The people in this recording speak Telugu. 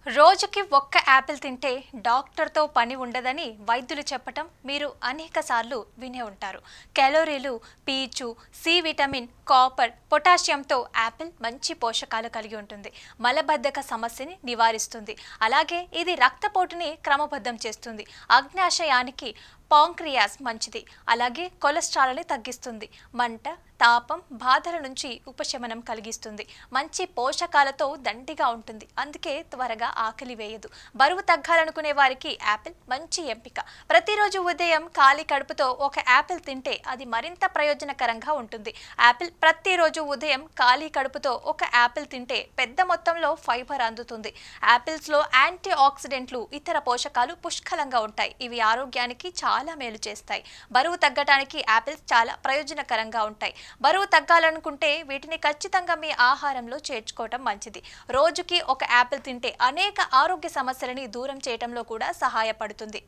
రోజుకి ఒక్క యాపిల్ తింటే డాక్టర్తో పని ఉండదని వైద్యులు చెప్పటం మీరు అనేక సార్లు వినే ఉంటారు. క్యాలరీలు, పీచు, సి విటమిన్, కాపర్, పొటాషియంతో యాపిల్ మంచి పోషకాలు కలిగి ఉంటుంది. మలబద్ధక సమస్యని నివారిస్తుంది. అలాగే ఇది రక్తపోటుని క్రమబద్ధం చేస్తుంది. అగ్నాశయానికి పాంక్రియాస్ మంచిది. అలాగే కొలెస్ట్రాల్ని తగ్గిస్తుంది. మంట, తాపం, బాధల నుంచి ఉపశమనం కలిగిస్తుంది. మంచి పోషకాలతో దండిగా ఉంటుంది. అందుకే త్వరగా ఆకలి వేయదు. బరువు తగ్గాలనుకునే వారికి యాపిల్ మంచి ఎంపిక. ప్రతిరోజు ఉదయం ఖాళీ కడుపుతో ఒక యాపిల్ తింటే అది మరింత ప్రయోజనకరంగా ఉంటుంది. యాపిల్ ప్రతిరోజు ఉదయం ఖాళీ కడుపుతో ఒక యాపిల్ తింటే పెద్ద మొత్తంలో ఫైబర్ అందుతుంది. యాపిల్స్లో యాంటీ ఆక్సిడెంట్లు, ఇతర పోషకాలు పుష్కలంగా ఉంటాయి. ఇవి ఆరోగ్యానికి చాలా మేలు చేస్తాయి. బరువు తగ్గడానికి యాపిల్స్ చాలా ప్రయోజనకరంగా ఉంటాయి. బరువు తగ్గాలనుకుంటే వీటిని ఖచ్చితంగా మీ ఆహారంలో చేర్చుకోవటం మంచిది. రోజుకి ఒక యాపిల్ తింటే అనేక ఆరోగ్య సమస్యలని దూరం చేయటంలో కూడా సహాయపడుతుంది.